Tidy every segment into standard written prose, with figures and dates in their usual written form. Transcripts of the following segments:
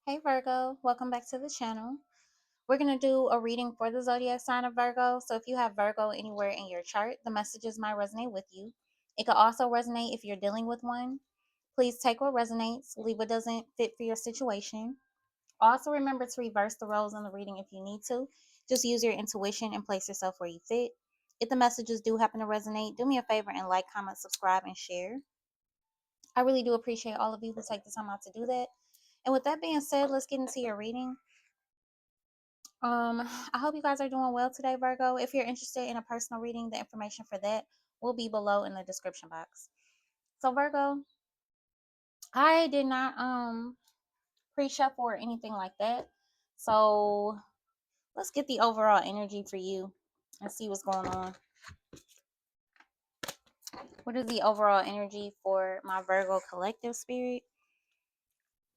Hey Virgo, welcome back to the channel. We're going to do a reading for the zodiac sign of Virgo. So if you have Virgo anywhere in your chart, the messages might resonate with you. It could also resonate if you're dealing with one. Please take what resonates, leave what doesn't fit for your situation. Also remember to reverse the roles in the reading if you need to. Just use your intuition and place yourself where you fit. If the messages do happen to resonate, do me a favor and like, comment, subscribe, and share. I really do appreciate all of you who take the time out to do that. And with that being said, let's get into your reading. I hope you guys are doing well today, Virgo. If you're interested in a personal reading, the information for that will be below in the description box. So, Virgo, I did not pre-shuffle or anything like that. So let's get the overall energy for you and see what's going on. What is the overall energy for my Virgo collective spirit?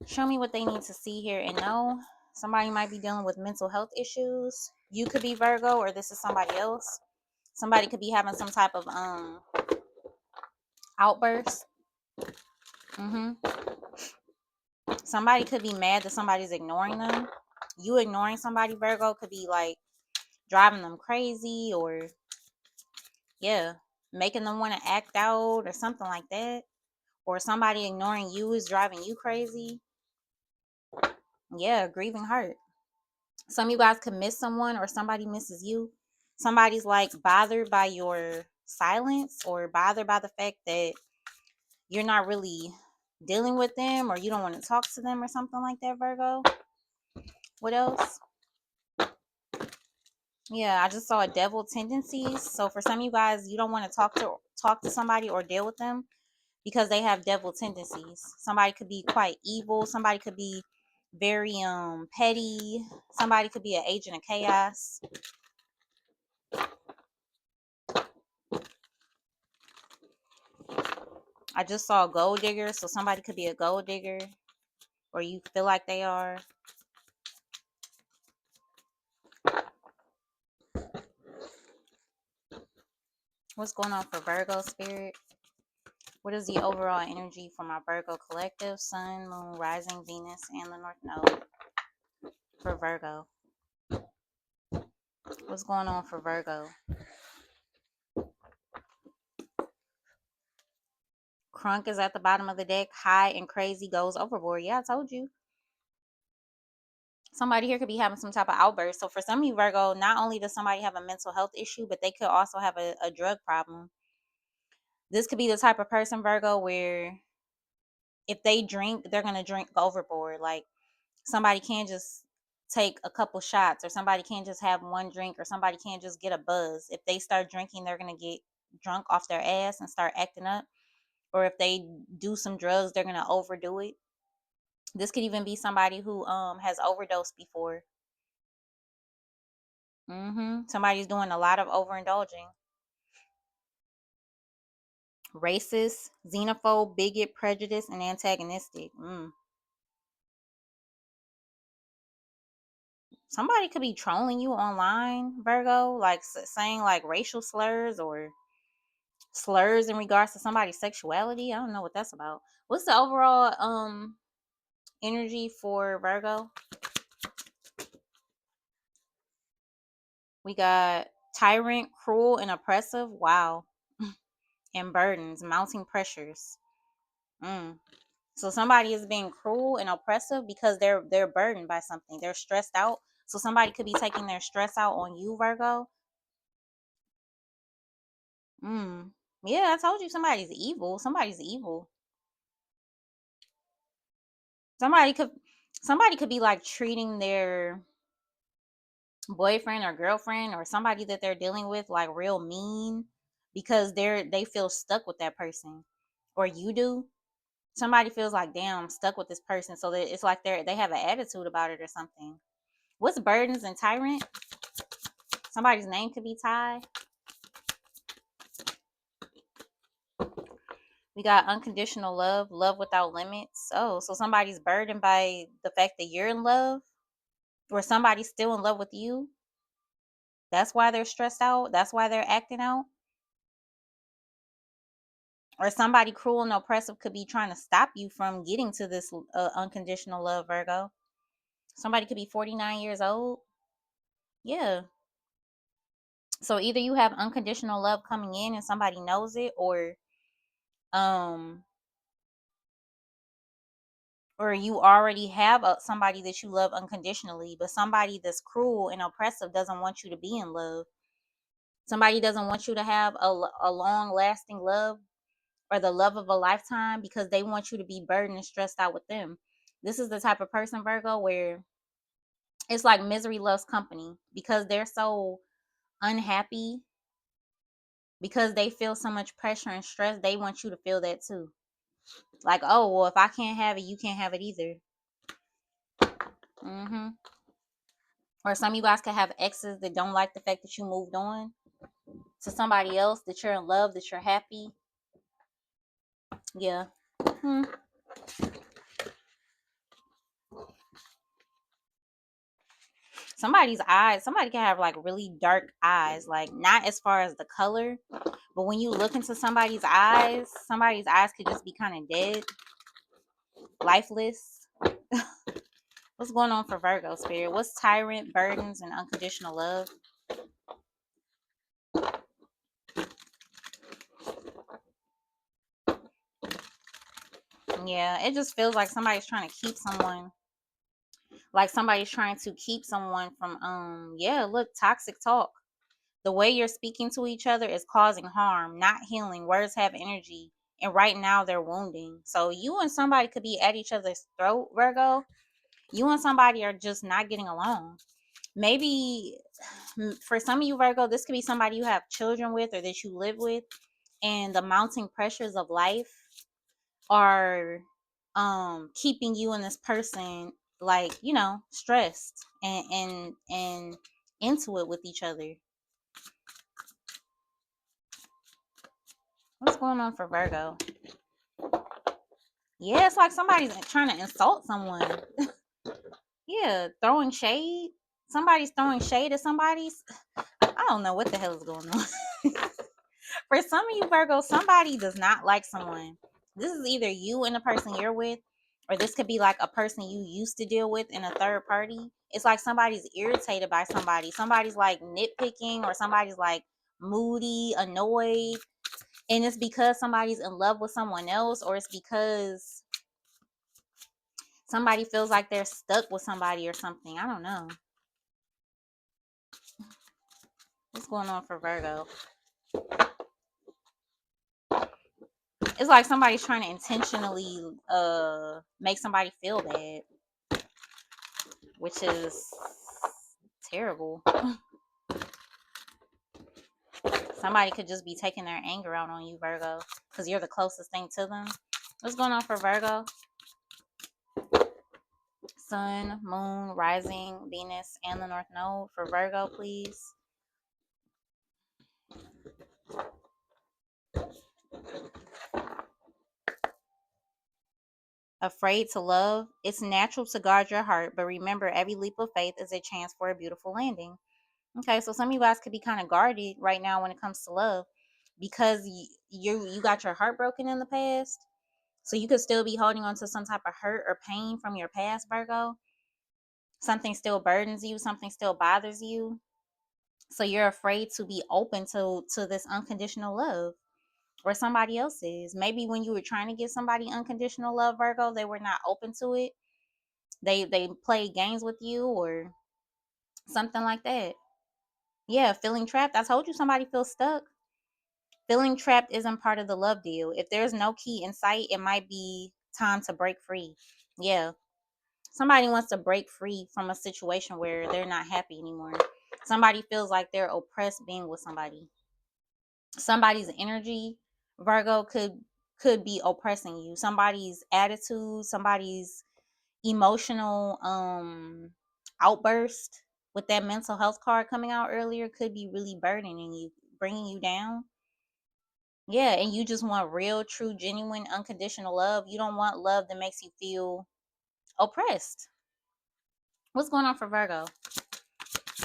Show me what they need to see, hear, and know. Somebody might be dealing with mental health issues. You could be Virgo, or this is somebody else. Somebody could be having some type of outburst. Somebody could be mad that somebody's ignoring them. You ignoring somebody, Virgo, could be like driving them crazy, or making them want to act out or something like that. Or somebody ignoring you is driving you crazy. Grieving heart. Some of you guys could miss someone, or somebody misses you. Somebody's like bothered by your silence, or bothered by the fact that you're not really dealing with them, or you don't want to talk to them, or something like that, Virgo. What else? I just saw devil tendencies. So for some of you guys, you don't want to talk to somebody or deal with them because they have devil tendencies. Somebody could be quite evil. Somebody could be very petty. Somebody could be an agent of chaos. I just saw a gold digger, so somebody could be a gold digger, or you feel like they are. What's going on for Virgo spirit? What is the overall energy for my Virgo collective, Sun, Moon, Rising, Venus, and the North Node for Virgo? What's going on for Virgo? Crunk is at the bottom of the deck. High and crazy goes overboard. Yeah, I told you. Somebody here could be having some type of outburst. So for some of you, Virgo, not only does somebody have a mental health issue, but they could also have a drug problem. This could be the type of person, Virgo, where if they drink, they're going to drink overboard. Like somebody can't just take a couple shots, or somebody can't just have one drink, or somebody can't just get a buzz. If they start drinking, they're going to get drunk off their ass and start acting up. Or if they do some drugs, they're going to overdo it. This could even be somebody who has overdosed before. Somebody's doing a lot of overindulging. Racist, xenophobe, bigot, prejudice, and antagonistic. Somebody could be trolling you online, Virgo, like saying like racial slurs or slurs in regards to somebody's sexuality. I don't know what that's about. What's the overall energy for Virgo? We got tyrant, cruel, and oppressive. Wow. And burdens, mounting pressures. So somebody is being cruel and oppressive because they're burdened by something. They're stressed out. So somebody could be taking their stress out on you, Virgo. Yeah, I told you somebody's evil. Somebody's evil. Somebody could somebody could be like treating their boyfriend or girlfriend or somebody that they're dealing with like real mean because they feel stuck with that person. Or you do. Somebody feels like, damn, I'm stuck with this person. So that it's like they have an attitude about it or something. What's burdens and tyrant? Somebody's name could be Ty. We got unconditional love, love without limits. Oh, so somebody's burdened by the fact that you're in love, or somebody's still in love with you. That's why they're stressed out. That's why they're acting out. Or somebody cruel and oppressive could be trying to stop you from getting to this unconditional love, Virgo. Somebody could be 49 years old. Yeah. So either you have unconditional love coming in and somebody knows it, um or you already have somebody that you love unconditionally, but somebody that's cruel and oppressive doesn't want you to be in love. Somebody doesn't want you to have a long lasting love or the love of a lifetime because they want you to be burdened and stressed out with them. This is the type of person, Virgo, where it's like misery loves company because they're so unhappy, because they feel so much pressure and stress. They want you to feel that too. Like, oh, well, if I can't have it, you can't have it either. Or some of you guys could have exes that don't like the fact that you moved on to somebody else, that you're in love, that you're happy. Yeah. Hmm. Somebody's eyes, somebody can have like really dark eyes, like not as far as the color, but when you look into somebody's eyes could just be kind of dead, lifeless. What's going on for Virgo spirit? What's tyrant, burdens, and unconditional love? Yeah, it just feels like somebody's trying to keep someone, like somebody's trying to keep someone from yeah, look, toxic talk. The way you're speaking to each other is causing harm, not healing. Words have energy, and right now they're wounding. So you and somebody could be at each other's throat, Virgo. You and somebody are just not getting along. Maybe for some of you, Virgo, this could be somebody you have children with or that you live with, and the mounting pressures of life are keeping you and this person, like, stressed and into it with each other. What's going on for Virgo? Yeah, it's like somebody's trying to insult someone. Yeah, throwing shade. Somebody's throwing shade at somebody's. I don't know what the hell is going on. For some of you, Virgo, somebody does not like someone. This is either you and the person you're with, or this could be like a person you used to deal with in a third party. It's like somebody's irritated by somebody. Somebody's like nitpicking, or somebody's like moody, annoyed. And it's because somebody's in love with someone else, or it's because somebody feels like they're stuck with somebody or something. I don't know. What's going on for Virgo? It's like somebody's trying to intentionally make somebody feel bad, which is terrible. Somebody could just be taking their anger out on you, Virgo, because you're the closest thing to them. What's going on for Virgo? Sun, moon, rising, Venus, and the North Node for Virgo, please. Afraid to love. It's natural to guard your heart, but remember, every leap of faith is a chance for a beautiful landing. Okay, so some of you guys could be kind of guarded right now when it comes to love, because you got your heart broken in the past. So you could still be holding on to some type of hurt or pain from your past, Virgo. Something still burdens you, something still bothers you. So you're afraid to be open to this unconditional love, or somebody else's. Maybe when you were trying to give somebody unconditional love, Virgo, they were not open to it. They played games with you or something like that. Yeah, feeling trapped. I told you somebody feels stuck. Feeling trapped isn't part of the love deal. If there's no key in sight, it might be time to break free. Yeah. Somebody wants to break free from a situation where they're not happy anymore. Somebody feels like they're oppressed being with somebody. Somebody's energy, Virgo, could be oppressing you. Somebody's attitude, somebody's emotional outburst with that mental health card coming out earlier could be really burdening you, bringing you down. Yeah, and you just want real, true, genuine, unconditional love. You don't want love that makes you feel oppressed. What's going on for Virgo?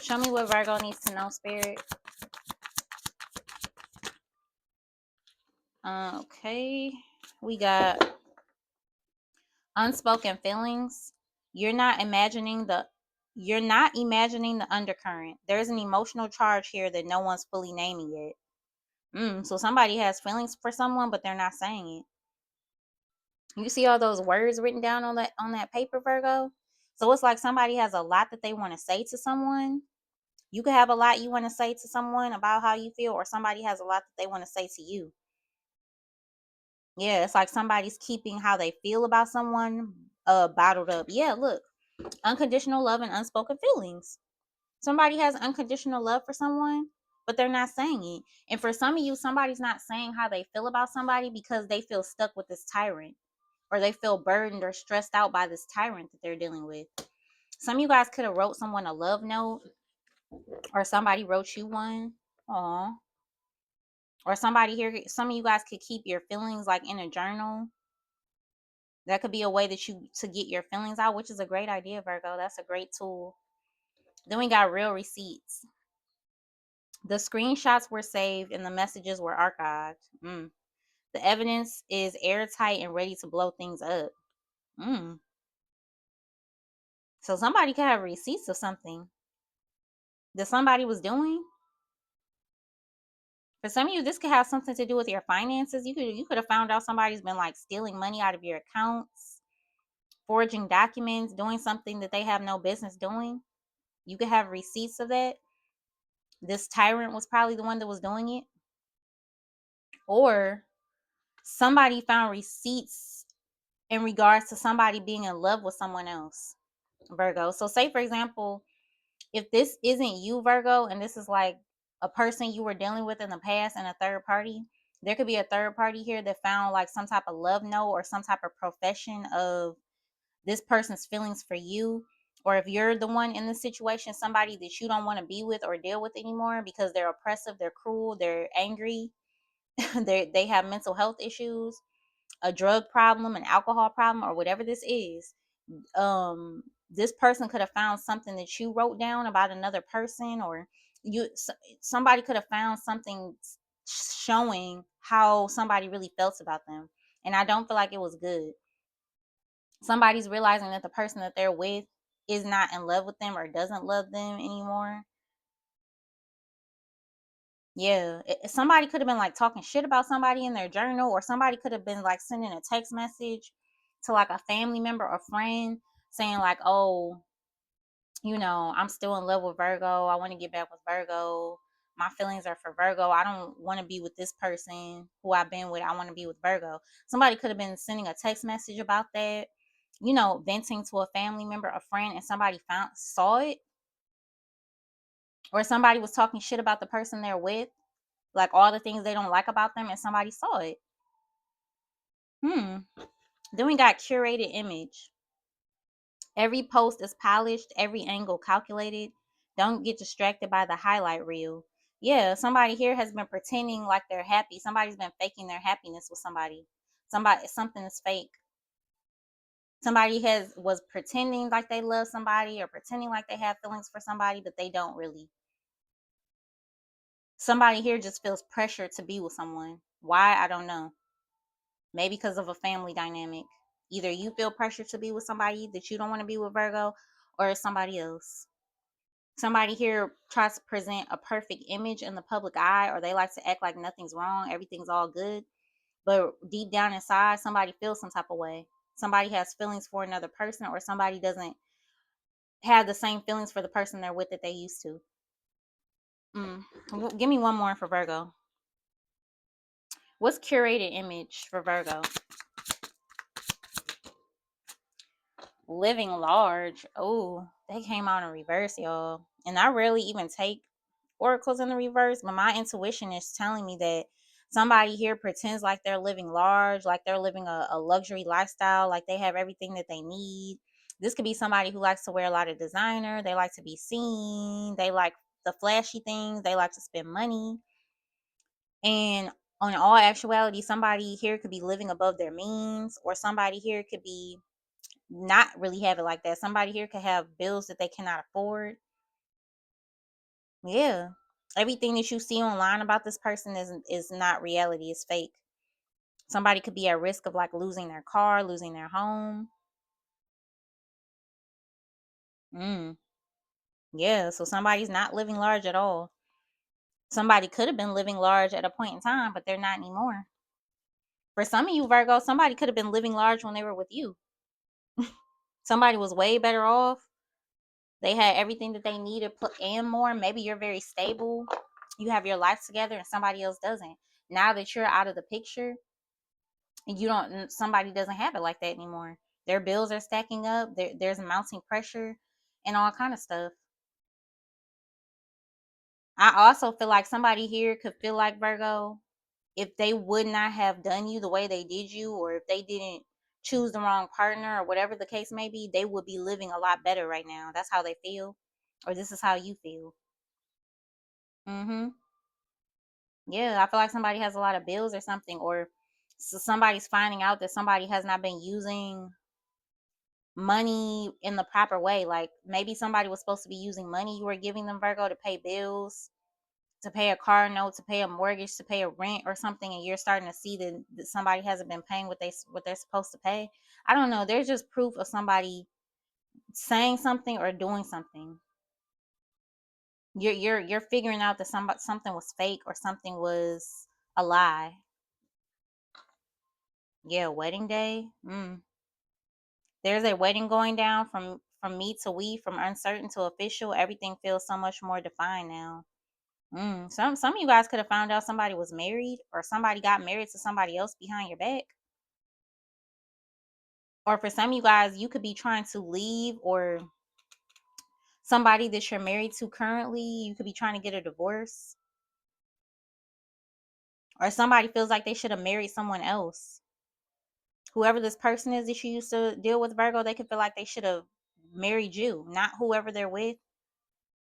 Show me what Virgo needs to know, Spirit. Okay. We got unspoken feelings. You're not imagining the undercurrent. There's an emotional charge here that no one's fully naming yet. So somebody has feelings for someone, but they're not saying it. You see all those words written down on that paper, Virgo? So it's like somebody has a lot that they want to say to someone. You could have a lot you want to say to someone about how you feel, or somebody has a lot that they want to say to you. Yeah, it's like somebody's keeping how they feel about someone bottled up. Yeah, look, unconditional love and unspoken feelings. Somebody has unconditional love for someone, but they're not saying it. And for some of you, somebody's not saying how they feel about somebody because they feel stuck with this tyrant, or they feel burdened or stressed out by this tyrant that they're dealing with. Some of you guys could have wrote someone a love note, or somebody wrote you one. Aw. Or somebody here, some of you guys could keep your feelings like in a journal. That could be a way that you to get your feelings out, which is a great idea, Virgo. That's a great tool. Then we got real receipts. The screenshots were saved and the messages were archived. The evidence is airtight and ready to blow things up. So somebody could have receipts of something that somebody was doing. For some of you, this could have something to do with your finances. You could have found out somebody's been like stealing money out of your accounts, forging documents, doing something that they have no business doing. You could have receipts of that. This tyrant was probably the one that was doing it. Or somebody found receipts in regards to somebody being in love with someone else, Virgo. So say, for example, if this isn't you, Virgo, and this is like a person you were dealing with in the past and a third party, there could be a third party here that found like some type of love note or some type of profession of this person's feelings for you. Or if you're the one in the situation, somebody that you don't want to be with or deal with anymore because they're oppressive, they're cruel, they're angry, they have mental health issues, a drug problem, an alcohol problem, or whatever this is. This person could have found something that you wrote down about another person, or somebody could have found something showing how somebody really felt about them, and I don't feel like it was good. Somebody's realizing that the person that they're with is not in love with them or doesn't love them anymore. Yeah, somebody could have been like talking shit about somebody in their journal, or somebody could have been like sending a text message to like a family member or friend saying like, "Oh, I'm still in love with Virgo. I want to get back with Virgo. My feelings are for Virgo. I don't want to be with this person who I've been with. I want to be with Virgo." Somebody could have been sending a text message about that, venting to a family member, a friend, and somebody saw it, or somebody was talking shit about the person they're with, like all the things they don't like about them, and somebody saw it. Then we got curated image. Every post is polished, every angle calculated. Don't get distracted by the highlight reel. Yeah, somebody here has been pretending like they're happy. Somebody's been faking their happiness with somebody. Something is fake. Somebody was pretending like they love somebody or pretending like they have feelings for somebody, but they don't really. Somebody here just feels pressure to be with someone. Why? I don't know. Maybe because of a family dynamic. Either you feel pressure to be with somebody that you don't want to be with, Virgo, or it's somebody else. Somebody here tries to present a perfect image in the public eye, or they like to act like nothing's wrong, everything's all good. But deep down inside, somebody feels some type of way. Somebody has feelings for another person, or somebody doesn't have the same feelings for the person they're with that they used to. Give me one more for Virgo. What's curated image for Virgo? Living large. Oh, they came out in reverse, y'all. And I rarely even take oracles in the reverse, but my intuition is telling me that somebody here pretends like they're living large, like they're living a luxury lifestyle, like they have everything that they need. This could be somebody who likes to wear a lot of designer. They like to be seen. They like the flashy things. They like to spend money. And on all actuality, somebody here could be living above their means, or somebody here could be not really have it like that. Somebody here could have bills that they cannot afford. Yeah. Everything that you see online about this person is not reality, it's fake. Somebody could be at risk of like losing their car, losing their home. Mm. Yeah, so somebody's not living large at all. Somebody could have been living large at a point in time, but they're not anymore. For some of you, Virgo, somebody could have been living large when they were with you. Somebody was way better off. They had everything that they needed and more. Maybe you're very stable. You have your life together and somebody else doesn't. Now that you're out of the picture, you don't somebody doesn't have it like that anymore. Their bills are stacking up. There's mounting pressure and all kind of stuff. I also feel like somebody here could feel like, Virgo, if they would not have done you the way they did you, or if they didn't choose the wrong partner or whatever the case may be, they would be living a lot better right now. That's how they feel, or this is how you feel. Mhm. Yeah, I feel like somebody has a lot of bills or something, or somebody's finding out that somebody has not been using money in the proper way. Like maybe somebody was supposed to be using money you were giving them, Virgo, to pay bills, to pay a car note, to pay a mortgage, to pay a rent or something, and you're starting to see that somebody hasn't been paying what they're supposed to pay. I don't know. There's just proof of somebody saying something or doing something. You're figuring out that something was fake or something was a lie. Yeah, wedding day. There's a wedding going down from me to we, from uncertain to official. Everything feels so much more defined now. Some of you guys could have found out somebody was married, or somebody got married to somebody else behind your back. Or for some of you guys, you could be trying to leave, or somebody that you're married to currently, you could be trying to get a divorce. Or somebody feels like they should have married someone else. Whoever this person is that you used to deal with, Virgo, they could feel like they should have married you, not whoever they're with.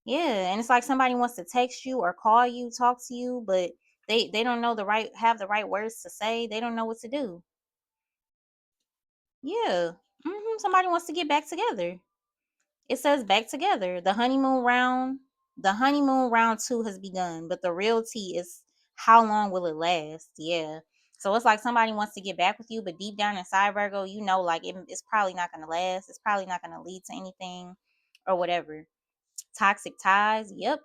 Yeah, and it's like somebody wants to text you or call you, talk to you, but they don't know have the right words to say. They don't know what to do. Yeah. Somebody wants to get back together. It says back together. The honeymoon round 2 has begun, but the real tea is how long will it last? Yeah. So it's like somebody wants to get back with you, but deep down inside, Virgo, you know, like it's probably not going to last. It's probably not going to lead to anything or whatever. Toxic ties. Yep.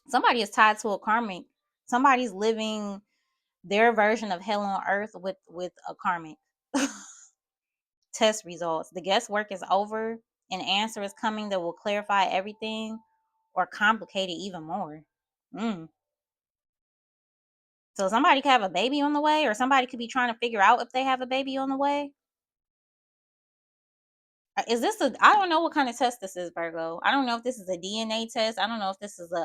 Somebody is tied to a karmic. Somebody's living their version of hell on earth with a karmic. Test results. The guesswork is over. An answer is coming that will clarify everything or complicate it even more. Mm. So somebody could have a baby on the way, or somebody could be trying to figure out if they have a baby on the way. Is this a? I don't know what kind of test this is, Virgo. I don't know if this is a DNA test. I don't know if this is a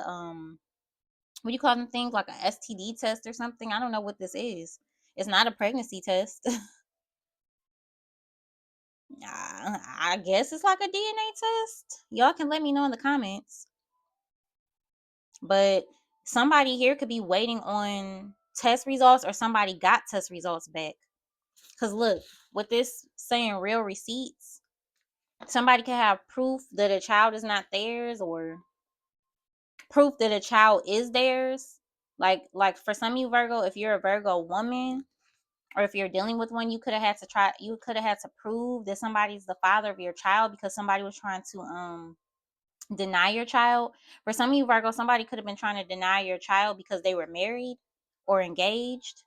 what do you call them things, like a STD test or something. I don't know what this is. It's not a pregnancy test. I guess it's like a DNA test. Y'all can let me know in the comments. But somebody here could be waiting on test results, or somebody got test results back. Because look, with this saying real receipts, somebody can have proof that a child is not theirs, or proof that a child is theirs. Like for some of you, Virgo, if you're a Virgo woman, or if you're dealing with one, you could have had to prove that somebody's the father of your child, because somebody was trying to deny your child. For some of you, Virgo, somebody could have been trying to deny your child because they were married or engaged.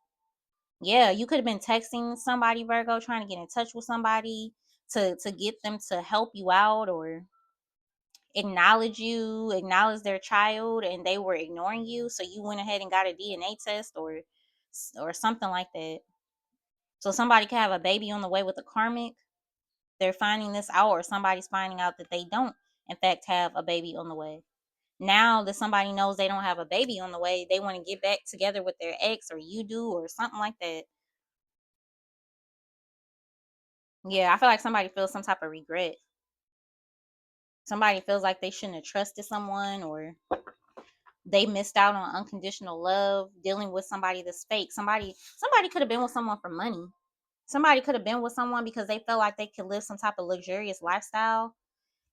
Yeah, you could have been texting somebody, Virgo, trying to get in touch with somebody to get them to help you out, or acknowledge their child, and they were ignoring you, so you went ahead and got a DNA test, or something like that. So somebody could have a baby on the way with a karmic. They're finding this out, or somebody's finding out that they don't in fact have a baby on the way. Now that somebody knows they don't have a baby on the way, they want to get back together with their ex, or you do, or something like that. Yeah, I feel like somebody feels some type of regret. Somebody feels like they shouldn't have trusted someone, or they missed out on unconditional love dealing with somebody that's fake. Somebody could have been with someone for money. Somebody could have been with someone because they felt like they could live some type of luxurious lifestyle,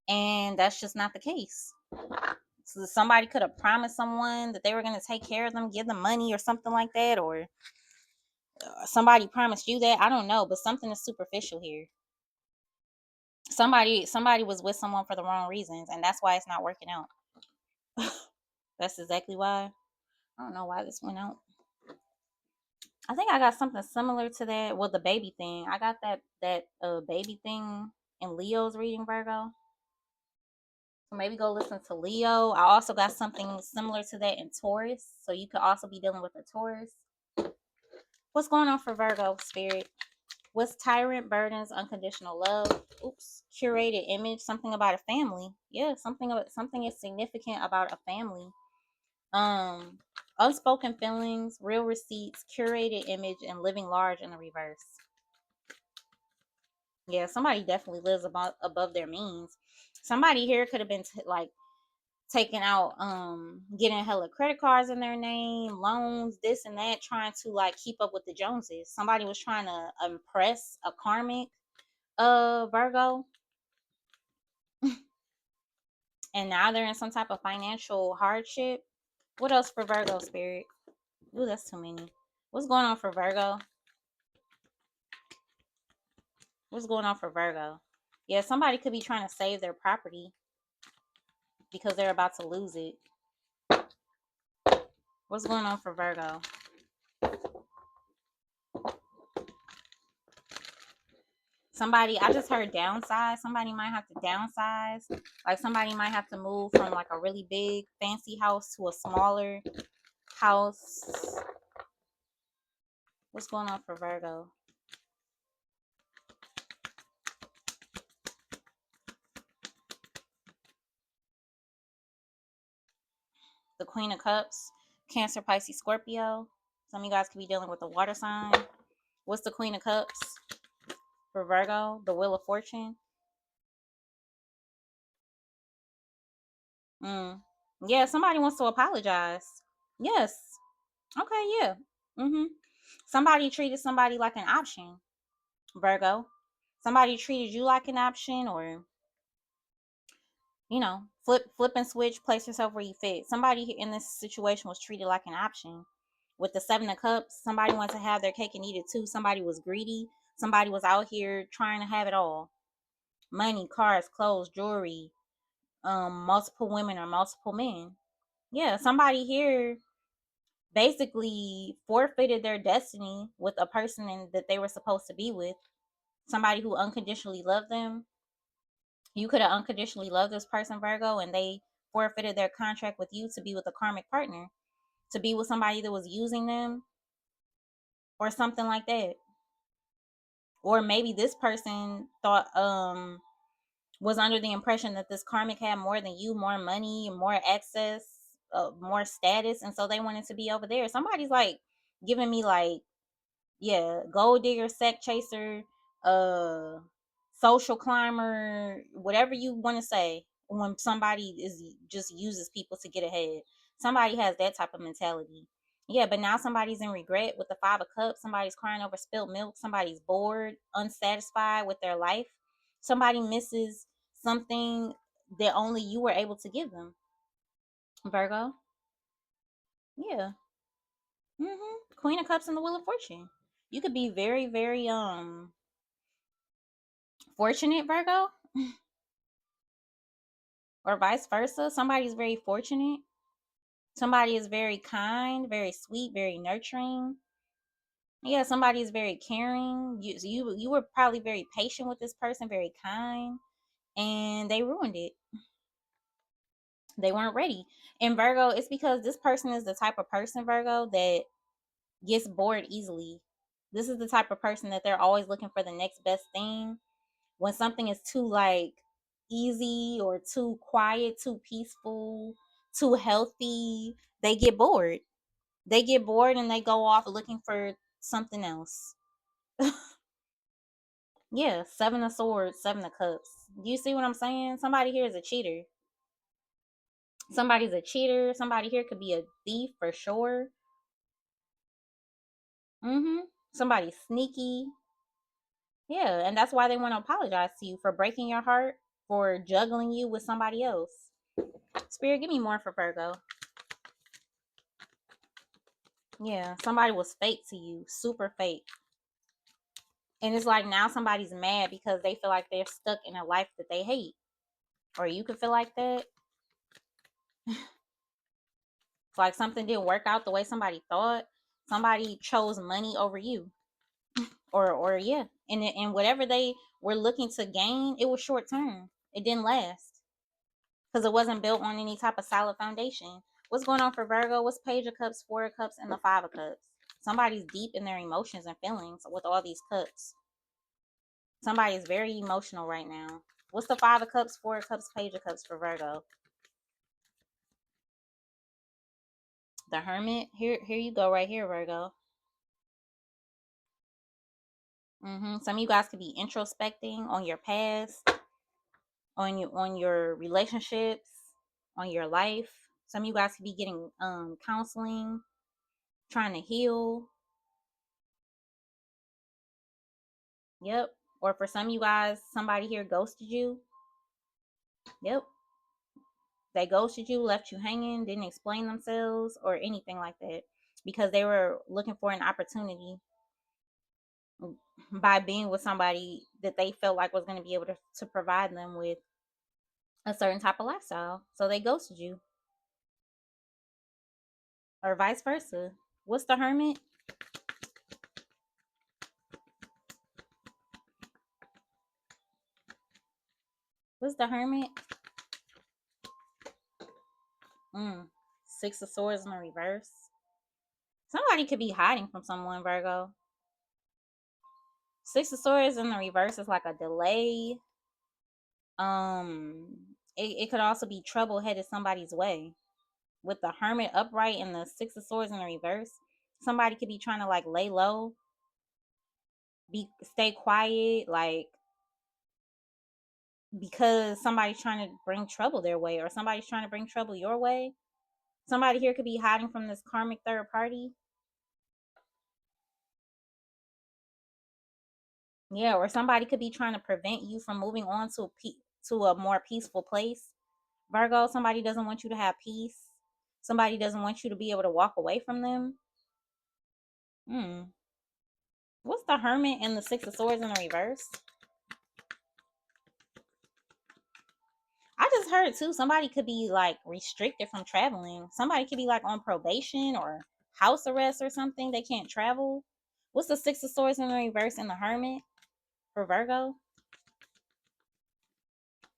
and that's just not the case. So somebody could have promised someone that they were going to take care of them, give them money or something like that, or somebody promised you that. I don't know, but something is superficial here. Somebody was with someone for the wrong reasons, and that's why it's not working out. That's exactly why. I don't know why this went out. I think I got something similar to that. Well, the baby thing. I got that baby thing in Leo's reading, Virgo. So maybe go listen to Leo. I also got something similar to that in Taurus. So you could also be dealing with a Taurus. What's going on for Virgo, Spirit? What's tyrant, burdens, unconditional love? Oops. Curated image, something about a family. Yeah, something is significant about a family. Um, unspoken feelings, real receipts, curated image, and living large in the reverse. Yeah, somebody definitely lives above their means. Somebody here could have been like taking out, getting hella credit cards in their name, loans, this and that, trying to like keep up with the Joneses. Somebody was trying to impress a karmic Virgo, and now they're in some type of financial hardship. What else for Virgo, Spirit? Ooh, that's too many. What's going on for Virgo? What's going on for Virgo? Yeah, somebody could be trying to save their property because they're about to lose it. What's going on for Virgo? Somebody, I just heard downsize. Somebody might have to downsize. Like somebody might have to move from like a really big fancy house to a smaller house. What's going on for Virgo? The Queen of Cups, Cancer, Pisces, Scorpio. Some of you guys could be dealing with a water sign. What's the Queen of Cups for Virgo? The Wheel of Fortune. Yeah, somebody wants to apologize. Yes. Okay, yeah. Somebody treated somebody like an option, Virgo. Somebody treated you like an option, or flip and switch, place yourself where you fit. Somebody in this situation was treated like an option. With the Seven of Cups, somebody wanted to have their cake and eat it too. Somebody was greedy. Somebody was out here trying to have it all. Money, cars, clothes, jewelry, multiple women or multiple men. Yeah, somebody here basically forfeited their destiny with a person that they were supposed to be with. Somebody who unconditionally loved them. You could have unconditionally loved this person, Virgo, and they forfeited their contract with you to be with a karmic partner, to be with somebody that was using them or something like that. Or maybe this person thought was under the impression that this karmic had more than you, more money, more access, more status, and so they wanted to be over there. Somebody's like giving me like, yeah, gold digger, sack chaser, uh social climber, whatever you want to say, when somebody is just uses people to get ahead. Somebody has that type of mentality. Yeah, but now somebody's in regret with the Five of Cups. Somebody's crying over spilled milk. Somebody's bored, unsatisfied with their life. Somebody misses something that only you were able to give them, Virgo. Yeah. Queen of Cups and the Wheel of Fortune. You could be very, very fortunate, Virgo, or vice versa. Somebody's very fortunate. Somebody is very kind, very sweet, very nurturing. Yeah, somebody is very caring. You were probably very patient with this person, very kind, and they ruined it. They weren't ready. And Virgo, it's because this person is the type of person, Virgo, that gets bored easily. This is the type of person that they're always looking for the next best thing. When something is too like easy or too quiet, too peaceful, too healthy, they get bored. They get bored and they go off looking for something else. Yeah, Seven of Swords, Seven of Cups. Do you see what I'm saying? Somebody here is a cheater. Somebody's a cheater. Somebody here could be a thief for sure. Somebody's sneaky. Yeah, and that's why they want to apologize to you for breaking your heart, for juggling you with somebody else. Spirit, give me more for Virgo. Yeah, somebody was fake to you, super fake. And it's like now somebody's mad because they feel like they're stuck in a life that they hate. Or you could feel like that. It's like something didn't work out the way somebody thought. Somebody chose money over you. Or yeah. And whatever they were looking to gain, it was short term. It didn't last. Because it wasn't built on any type of solid foundation. What's going on for Virgo? What's Page of Cups, Four of Cups, and the Five of Cups? Somebody's deep in their emotions and feelings with all these cups. Somebody is very emotional right now. What's the Five of Cups, Four of Cups, Page of Cups for Virgo? The Hermit. Here you go right here, Virgo. Some of you guys could be introspecting on your past, on your relationships, on your life. Some of you guys could be getting counseling, trying to heal. Yep. Or for some of you guys, somebody here ghosted you. Yep. They ghosted you, left you hanging, didn't explain themselves or anything like that because they were looking for an opportunity by being with somebody that they felt like was going to be able to provide them with a certain type of lifestyle. So they ghosted you, or vice versa. What's the Hermit? What's the Hermit? Six of Swords in the reverse. Somebody could be hiding from someone, Virgo. Six of Swords in the reverse is like a delay. It could also be trouble headed somebody's way. With the Hermit upright and the Six of Swords in the reverse, somebody could be trying to like lay low, stay quiet, like because somebody's trying to bring trouble their way, or somebody's trying to bring trouble your way. Somebody here could be hiding from this karmic third party. Yeah, or somebody could be trying to prevent you from moving on to a more peaceful place. Virgo, somebody doesn't want you to have peace. Somebody doesn't want you to be able to walk away from them. What's the Hermit and the Six of Swords in the reverse? I just heard too, somebody could be like restricted from traveling. Somebody could be like on probation or house arrest or something. They can't travel. What's the Six of Swords in the reverse and the Hermit for Virgo?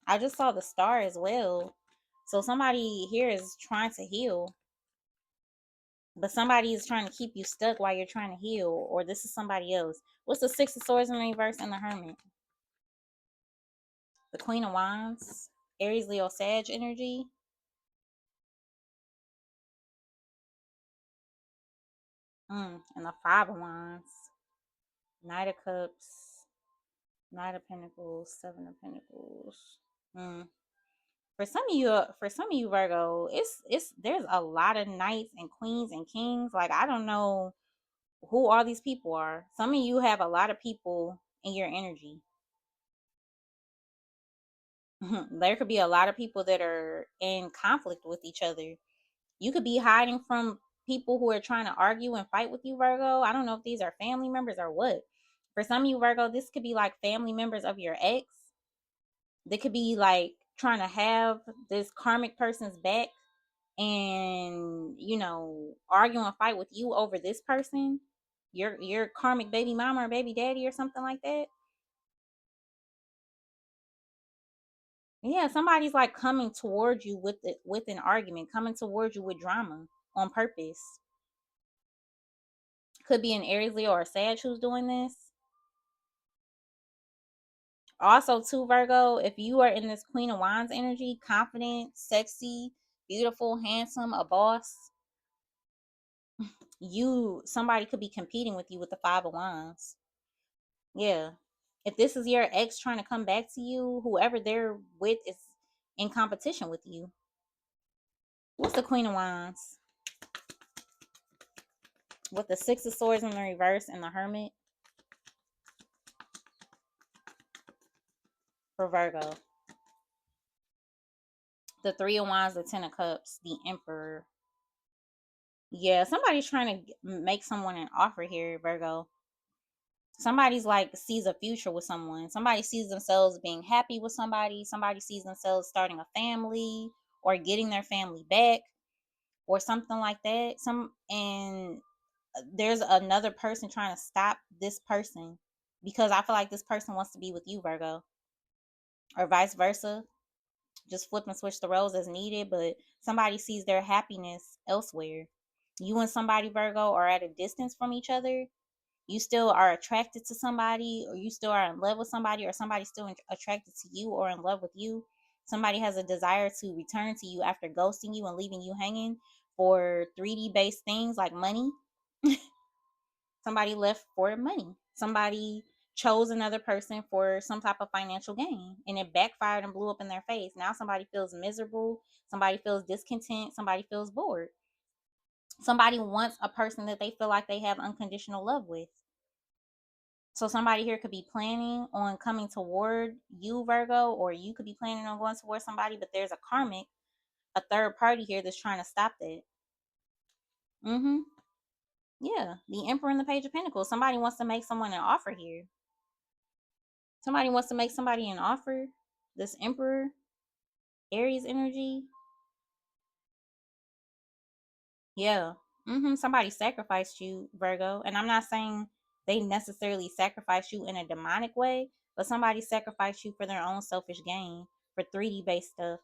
I just saw the Star as well. So somebody here is trying to heal, but somebody is trying to keep you stuck while you're trying to heal, or this is somebody else. What's the Six of Swords in the reverse and the Hermit? The Queen of Wands, Aries, Leo, Sag energy. And the Five of Wands, Knight of Cups, Knight of Pentacles, Seven of Pentacles. Mm. For some of you Virgo, it's there's a lot of knights and queens and kings. Like I don't know who all these people are. Some of you have a lot of people in your energy. There could be a lot of people that are in conflict with each other. You could be hiding from people who are trying to argue and fight with you, Virgo. I don't know if these are family members or what. For some of you, Virgo, this could be like family members of your ex. They could be like trying to have this karmic person's back and, argue and fight with you over this person, your karmic baby mama or baby daddy or something like that. Yeah, somebody's like coming towards you with an argument, coming towards you with drama on purpose. Could be an Aries, Leo, or Sag who's doing this. Also, too, Virgo, if you are in this Queen of Wands energy, confident, sexy, beautiful, handsome, a boss, somebody could be competing with you with the Five of Wands. Yeah. If this is your ex trying to come back to you, whoever they're with is in competition with you. What's the Queen of Wands? With the Six of Swords in the reverse and the Hermit for Virgo. The Three of Wands, the Ten of Cups, the Emperor. Yeah, somebody's trying to make someone an offer here, Virgo. Somebody's like sees a future with someone. Somebody sees themselves being happy with somebody. Somebody sees themselves starting a family or getting their family back or something like that. There's another person trying to stop this person because I feel like this person wants to be with you, Virgo, or vice versa. Just flip and switch the roles as needed, but somebody sees their happiness elsewhere. You and somebody, Virgo, are at a distance from each other. You still are attracted to somebody, or you still are in love with somebody, or somebody's still attracted to you or in love with you. Somebody has a desire to return to you after ghosting you and leaving you hanging for 3D based things like money. Somebody left for money. Somebody chose another person for some type of financial gain and it backfired and blew up in their face. Now somebody feels miserable. Somebody feels discontent. Somebody feels bored. Somebody wants a person that they feel like they have unconditional love with. So somebody here could be planning on coming toward you, Virgo, or you could be planning on going toward somebody, but there's a karmic, a third party here that's trying to stop that. Mm-hmm. Yeah. The Emperor and the Page of Pentacles. Somebody wants to make someone an offer here. Somebody wants to make somebody an offer. This Emperor, Aries energy. Yeah. Somebody sacrificed you, Virgo. And I'm not saying they necessarily sacrificed you in a demonic way, but somebody sacrificed you for their own selfish gain, for 3D based stuff.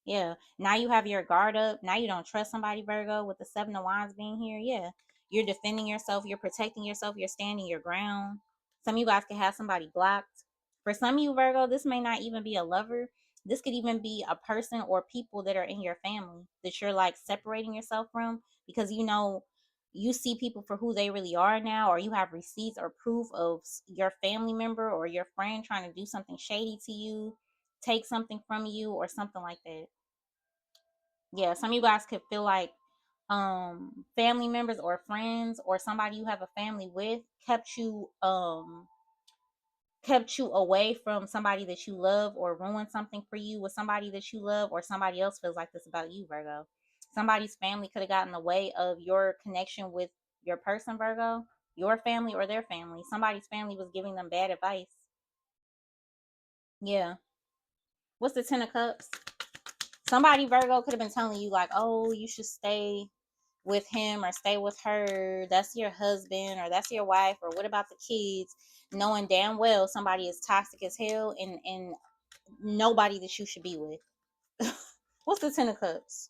Yeah. Now you have your guard up. Now you don't trust somebody, Virgo, with the Seven of Wands being here. Yeah. You're defending yourself. You're protecting yourself. You're standing your ground. Some of you guys can have somebody blocked. For some of you, Virgo, this may not even be a lover. This could even be a person or people that are in your family that you're like separating yourself from because you see people for who they really are now, or you have receipts or proof of your family member or your friend trying to do something shady to you, take something from you, or something like that. Yeah, some of you guys could feel like family members or friends or somebody you have a family with kept you away from somebody that you love or ruined something for you with somebody that you love, or somebody else feels like this about you, Virgo. Somebody's family could have gotten in the way of your connection with your person, Virgo, your family or their family. Somebody's family was giving them bad advice. Yeah. What's the 10 of cups? Somebody, Virgo, could have been telling you like, oh, you should stay with him or stay with her. That's your husband or that's your wife, or what about the kids? Knowing damn well somebody is toxic as hell and nobody that you should be with. What's the 10 of cups?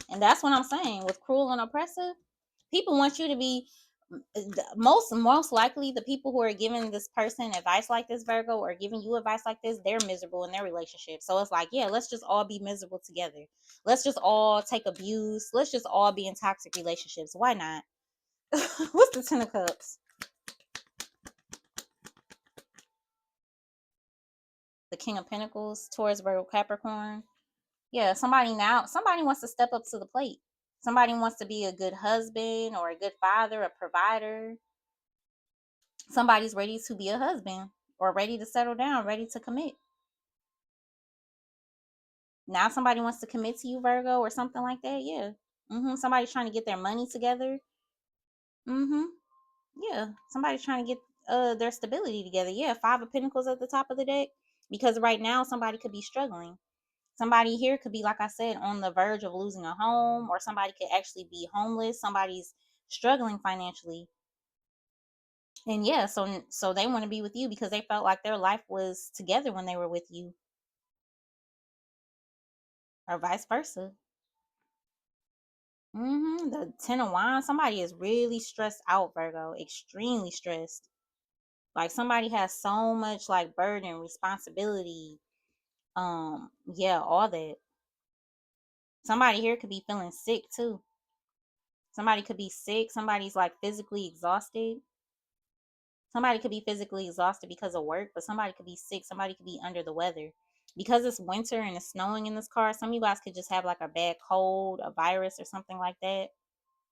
And that's what I'm saying. With cruel and oppressive, people want you to be most likely the people who are giving this person advice like this, Virgo, or giving you advice like this, they're miserable in their relationship. So it's like, yeah, let's just all be miserable together. Let's just all take abuse. Let's just all be in toxic relationships. Why not? What's the 10 of cups? The King of Pentacles, Taurus, Virgo, Capricorn. Yeah, somebody wants to step up to the plate. Somebody wants to be a good husband or a good father, a provider. Somebody's ready to be a husband or ready to settle down, ready to commit. Now somebody wants to commit to you, Virgo, or something like that. Yeah. Somebody's trying to get their money together. Mm-hmm. Yeah. Somebody's trying to get their stability together. Yeah. 5 of Pentacles at the top of the deck. Because right now somebody could be struggling. Somebody here could be, like I said, on the verge of losing a home, or somebody could actually be homeless. Somebody's struggling financially. And yeah, so they want to be with you because they felt like their life was together when they were with you, or vice versa. The 10 of Wands, somebody is really stressed out, Virgo, extremely stressed. Like somebody has so much like burden, responsibility, yeah, all that. Somebody here could be feeling sick too. Somebody could be sick. Somebody's like physically exhausted. Somebody could be physically exhausted because of work, but somebody could be sick. Somebody could be under the weather. Because it's winter and it's snowing in this car, some of you guys could just have like a bad cold, a virus, or something like that.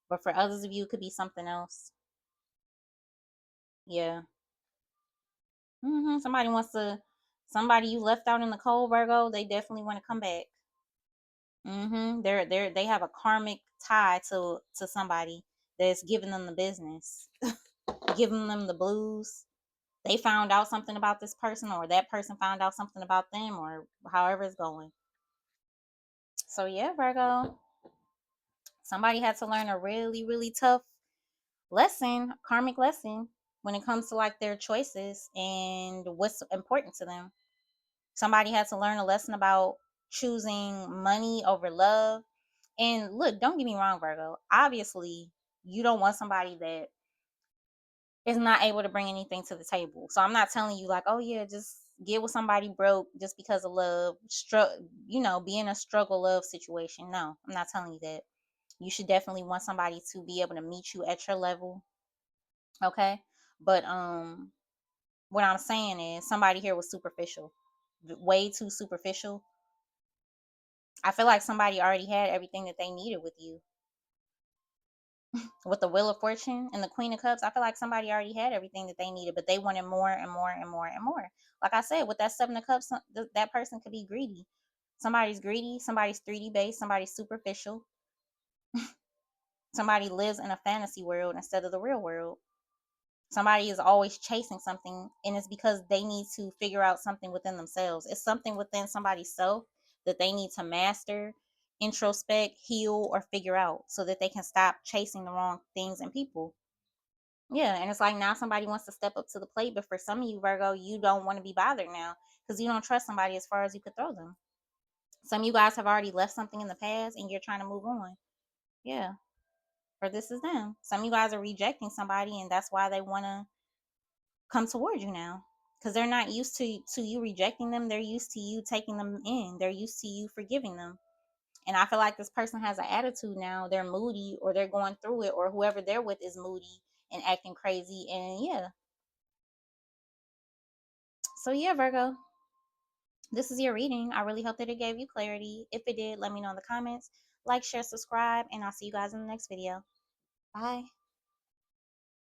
But for others of you, it could be something else. Yeah. Somebody you left out in the cold, Virgo, they definitely want to come back. They have a karmic tie to somebody. that's giving them the business, giving them the blues. They found out something about this person, or that person found out something about them, or however it's going. So yeah, Virgo, somebody had to learn a really, really tough lesson, karmic lesson, when it comes to like their choices and what's important to them. Somebody had to learn a lesson about choosing money over love. And look, don't get me wrong, Virgo. Obviously, you don't want somebody that is not able to bring anything to the table. So I'm not telling you like, oh yeah, just get with somebody broke just because of love, be in a struggle love situation. No, I'm not telling you that. You should definitely want somebody to be able to meet you at your level, okay? But what I'm saying is somebody here was superficial, way too superficial. I feel like somebody already had everything that they needed with you. With the Wheel of Fortune and the Queen of Cups, I feel like somebody already had everything that they needed, but they wanted more and more and more and more. Like I said, with that Seven of Cups, that person could be greedy. Somebody's greedy, somebody's 3D based, somebody's superficial, somebody lives in a fantasy world instead of the real world. Somebody is always chasing something, and it's because they need to figure out something within themselves. It's something within somebody's self that they need to master, introspect, heal, or figure out so that they can stop chasing the wrong things and people. Yeah, and it's like now somebody wants to step up to the plate, but for some of you, Virgo, you don't want to be bothered now because you don't trust somebody as far as you could throw them. Some of you guys have already left something in the past and you're trying to move on. Yeah, or this is them. Some of you guys are rejecting somebody, and that's why they want to come toward you now, because they're not used to you rejecting them. They're used to you taking them in. They're used to you forgiving them. And I feel like this person has an attitude now. They're moody, or they're going through it, or whoever they're with is moody and acting crazy. And yeah, so yeah, Virgo, this is your reading. I really hope that it gave you clarity. If it did, let me know in the comments. Like, share, subscribe, and I'll see you guys in the next video. Bye.